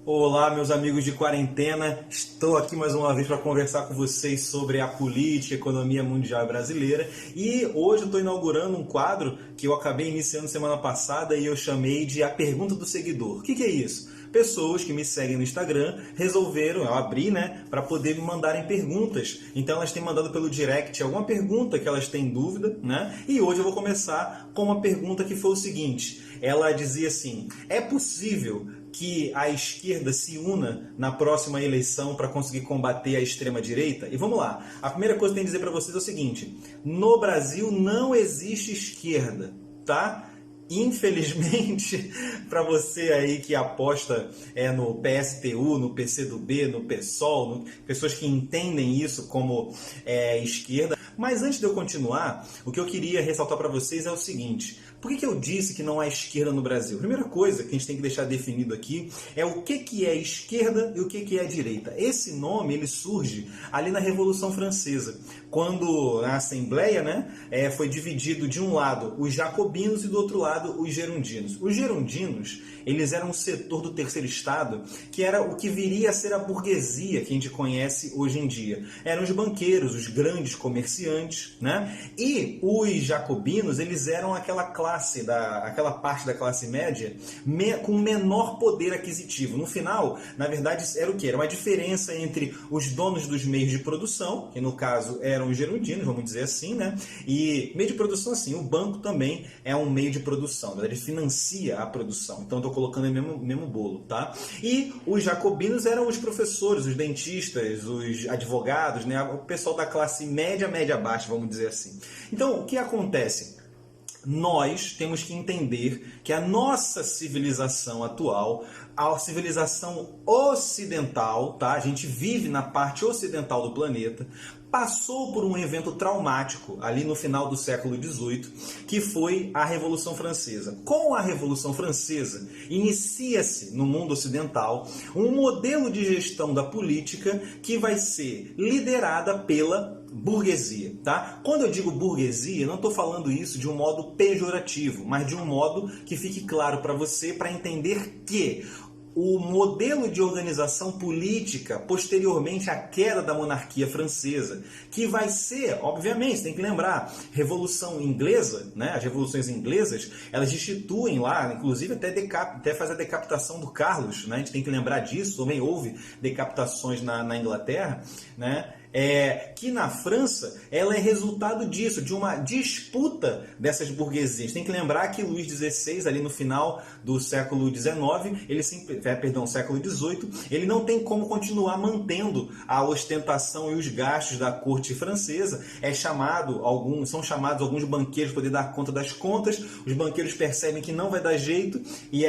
Olá, meus amigos de quarentena. Estou aqui mais uma vez para conversar com vocês sobre a política, a economia mundial e brasileira. E hoje eu estou inaugurando um quadro que eu acabei iniciando semana passada e eu chamei de A Pergunta do Seguidor. O que é isso? Pessoas que me seguem no Instagram resolveram, eu abri, para poder me mandarem perguntas. Então elas têm mandado pelo direct alguma pergunta que elas têm dúvida, E hoje eu vou começar com uma pergunta que foi o seguinte. Ela dizia assim: é possível que a esquerda se una na próxima eleição para conseguir combater a extrema-direita? E vamos lá. A primeira coisa que eu tenho que dizer para vocês é o seguinte: no Brasil não existe esquerda, tá? Infelizmente, para você aí que aposta no PSTU, no PCdoB, no PSOL, pessoas que entendem isso como esquerda. Mas antes de eu continuar, o que eu queria ressaltar para vocês é o seguinte: por que eu disse que não há esquerda no Brasil? Primeira coisa que a gente tem que deixar definido aqui é o que é esquerda e o que é direita. Esse nome ele surge ali na Revolução Francesa, quando na Assembleia foi dividido de um lado os jacobinos e do outro lado os gerondinos. Os gerondinos eles eram um setor do terceiro estado que era o que viria a ser a burguesia que a gente conhece hoje em dia. Eram os banqueiros, os grandes comerciantes, E os jacobinos eles eram aquela aquela parte da classe média com menor poder aquisitivo. No final, na verdade, era o quê? Era uma diferença entre os donos dos meios de produção, que no caso eram os gerondinos, vamos dizer assim, E meio de produção, assim, o banco também é um meio de produção, ele financia a produção. Então, estou colocando no mesmo bolo, tá? E os jacobinos eram os professores, os dentistas, os advogados, O pessoal da classe média, média baixa, vamos dizer assim. Então, o que acontece? Nós temos que entender que a nossa civilização atual, a civilização ocidental, tá? A gente vive na parte ocidental do planeta, passou por um evento traumático ali no final do século XVIII, que foi a Revolução Francesa. Com a Revolução Francesa, inicia-se no mundo ocidental um modelo de gestão da política que vai ser liderada pela burguesia, tá? Quando eu digo burguesia, não estou falando isso de um modo pejorativo, mas de um modo que fique claro para você, para entender que o modelo de organização política posteriormente à queda da monarquia francesa, que vai ser, obviamente, você tem que lembrar, Revolução Inglesa, as revoluções inglesas, elas instituem lá, inclusive até faz a decapitação do Carlos, A gente tem que lembrar disso, também houve decapitações na Inglaterra, que na França ela é resultado disso, de uma disputa dessas burguesias. Tem que lembrar que Luís XVI, ali no final do século XIX, século XVIII, ele não tem como continuar mantendo a ostentação e os gastos da corte francesa. São chamados alguns banqueiros para poder dar conta das contas. Os banqueiros percebem que não vai dar jeito e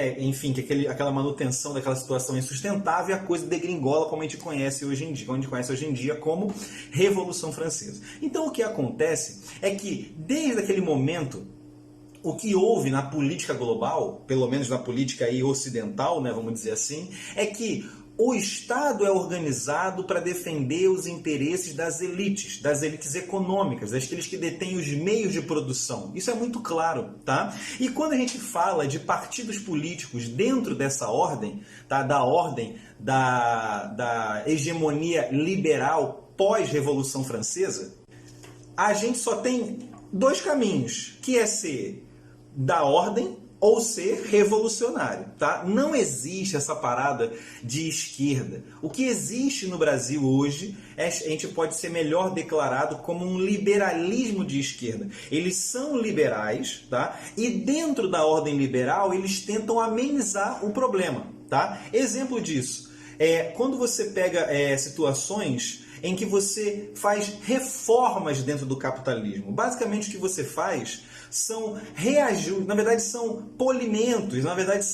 que aquela manutenção daquela situação é insustentável e a coisa degringola como a gente conhece hoje em dia como Revolução Francesa. Então o que acontece é que desde aquele momento o que houve na política global, pelo menos na política aí ocidental, vamos dizer assim, é que o Estado é organizado para defender os interesses das elites econômicas, daqueles que detêm os meios de produção. Isso é muito claro, tá? E quando a gente fala de partidos políticos dentro dessa ordem, tá? Da ordem da hegemonia liberal pós-Revolução Francesa, a gente só tem dois caminhos, que é ser da ordem ou ser revolucionário, tá? Não existe essa parada de esquerda. O que existe no Brasil hoje, a gente pode ser melhor declarado como um liberalismo de esquerda. Eles são liberais, tá? E dentro da ordem liberal, eles tentam amenizar o problema, tá? Exemplo disso, quando você pega situações em que você faz reformas dentro do capitalismo. Basicamente o que você faz são reajustes, na verdade são polimentos, na verdade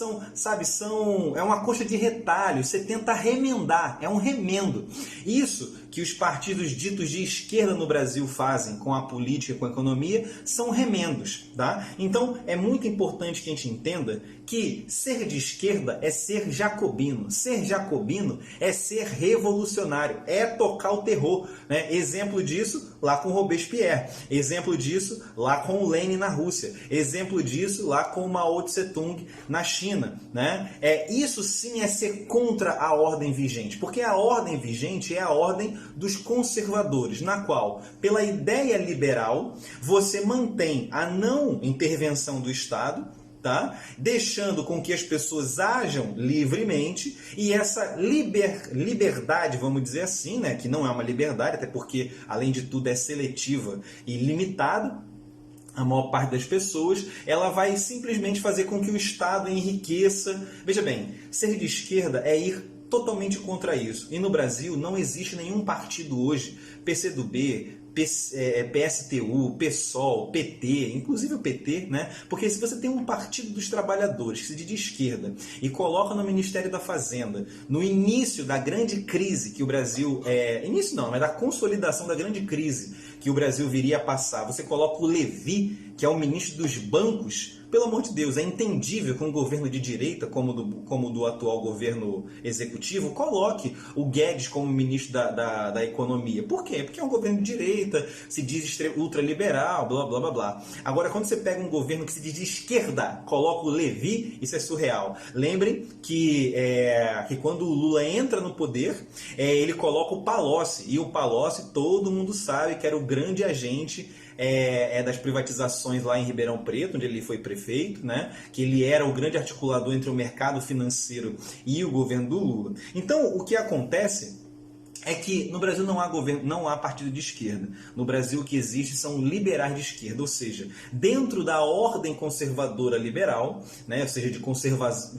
é uma coxa de retalhos, você tenta remendar, é um remendo. Isso que os partidos ditos de esquerda no Brasil fazem com a política, com a economia, são remendos, tá? Então, é muito importante que a gente entenda que ser de esquerda é ser jacobino. Ser jacobino é ser revolucionário, é tocar o terror, né? Exemplo disso lá com Robespierre, exemplo disso lá com o Lenin na Rússia, exemplo disso lá com o Mao Tse-tung na China, né? Isso sim é ser contra a ordem vigente, porque a ordem vigente é a ordem dos conservadores, na qual, pela ideia liberal, você mantém a não intervenção do Estado, tá? Deixando com que as pessoas ajam livremente, e essa liberdade, vamos dizer assim, né? Que não é uma liberdade, até porque, além de tudo, é seletiva e limitada, a maior parte das pessoas, ela vai simplesmente fazer com que o Estado enriqueça. Veja bem, ser de esquerda é ir totalmente contra isso. E no Brasil não existe nenhum partido hoje, PCdoB, PSTU, PSOL, PT, inclusive o PT, né? Porque se você tem um partido dos trabalhadores que se diz de esquerda e coloca no Ministério da Fazenda, no início da grande crise que o Brasil... início não, mas da consolidação da grande crise que o Brasil viria a passar, você coloca o Levi, que é o ministro dos bancos. Pelo amor de Deus, é entendível que um governo de direita, como do atual governo executivo, coloque o Guedes como ministro da economia. Por quê? Porque é um governo de direita, se diz ultraliberal, blá, blá, blá, blá. Agora, quando você pega um governo que se diz de esquerda, coloca o Levi, isso é surreal. Lembrem que quando o Lula entra no poder, ele coloca o Palocci. E o Palocci, todo mundo sabe que era o grande agente das privatizações lá em Ribeirão Preto, onde ele foi prefeito, né? Que ele era o grande articulador entre o mercado financeiro e o governo do Lula. Então, o que acontece é que no Brasil não há partido de esquerda. No Brasil o que existe são liberais de esquerda, ou seja, dentro da ordem conservadora liberal, né? Ou seja, de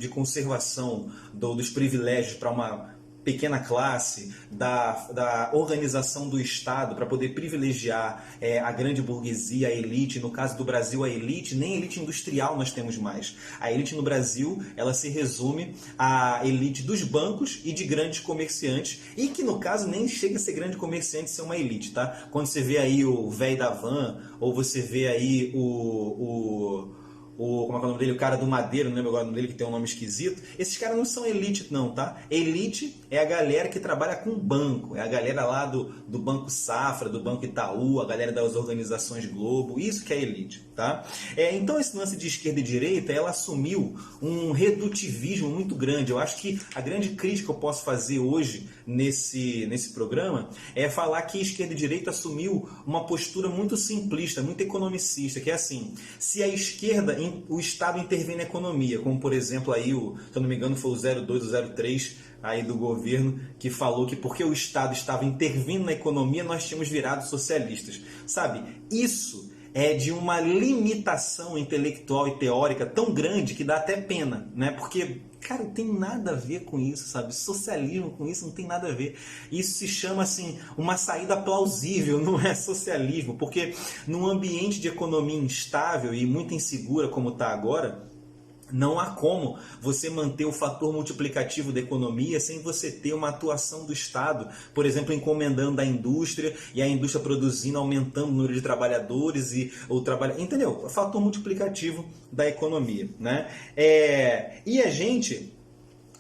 conservação dos privilégios para uma pequena classe, da organização do Estado para poder privilegiar a grande burguesia, a elite. No caso do Brasil, a elite, nem elite industrial nós temos mais. A elite no Brasil, ela se resume à elite dos bancos e de grandes comerciantes, e que no caso nem chega a ser grande comerciante, ser uma elite, tá? Quando você vê aí o velho da van, ou você vê aí como é que é o nome dele? O cara do Madeiro, não lembro agora o nome dele, que tem um nome esquisito. Esses caras não são elite não, tá? Elite é a galera que trabalha com banco, é a galera lá do Banco Safra, do Banco Itaú, a galera das organizações Globo, isso que é elite, tá? Então esse lance de esquerda e direita, ela assumiu um redutivismo muito grande. Eu acho que a grande crítica que eu posso fazer hoje nesse programa é falar que esquerda e direita assumiu uma postura muito simplista, muito economicista, que é assim, se a esquerda, o Estado intervém na economia, como por exemplo aí, se eu não me engano foi o 02 ou 03 aí do governo, que falou que porque o Estado estava intervindo na economia, nós tínhamos virado socialistas. Sabe, isso é de uma limitação intelectual e teórica tão grande que dá até pena, né? Porque, cara, não tem nada a ver com isso, sabe? Socialismo com isso não tem nada a ver. Isso se chama, assim, uma saída plausível, não é socialismo. Porque num ambiente de economia instável e muito insegura como está agora, não há como você manter o fator multiplicativo da economia sem você ter uma atuação do Estado, por exemplo, encomendando a indústria e a indústria produzindo, aumentando o número de trabalhadores e o trabalho, entendeu? O fator multiplicativo da economia, né? E a gente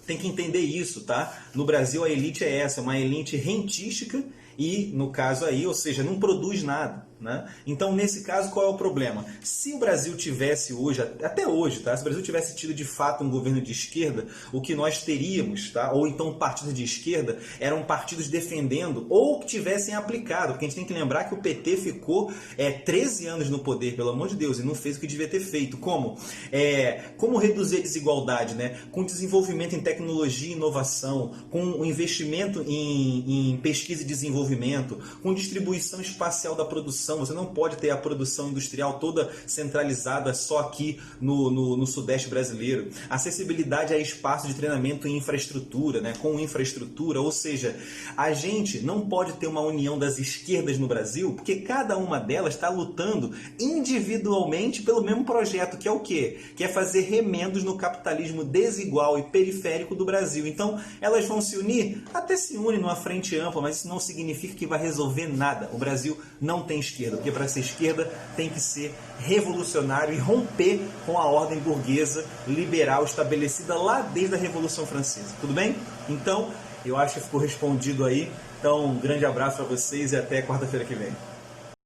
tem que entender isso, tá? No Brasil a elite é essa, uma elite rentística e, no caso aí, ou seja, não produz nada, né? Então, nesse caso, qual é o problema? Se o Brasil tivesse hoje, até hoje, tá? Se o Brasil tivesse tido de fato um governo de esquerda, o que nós teríamos, tá? Ou então partidos de esquerda, eram partidos defendendo ou que tivessem aplicado, porque a gente tem que lembrar que o PT ficou 13 anos no poder, pelo amor de Deus, e não fez o que devia ter feito. Como? Como reduzir a desigualdade, né? Com desenvolvimento em tecnologia e inovação, com o investimento em pesquisa e desenvolvimento, com distribuição espacial da produção. Você não pode ter a produção industrial toda centralizada só aqui no Sudeste brasileiro. Acessibilidade a espaços de treinamento e infraestrutura, né? Com infraestrutura, ou seja, a gente não pode ter uma união das esquerdas no Brasil, porque cada uma delas está lutando individualmente pelo mesmo projeto, que é o quê? Que é fazer remendos no capitalismo desigual e periférico do Brasil. Então, elas vão se unir, até se unem numa frente ampla, mas isso não significa significa que vai resolver nada. O Brasil não tem esquerda, porque para ser esquerda tem que ser revolucionário e romper com a ordem burguesa liberal estabelecida lá desde a Revolução Francesa. Tudo bem? Então, eu acho que ficou respondido aí. Então, um grande abraço para vocês e até quarta-feira que vem.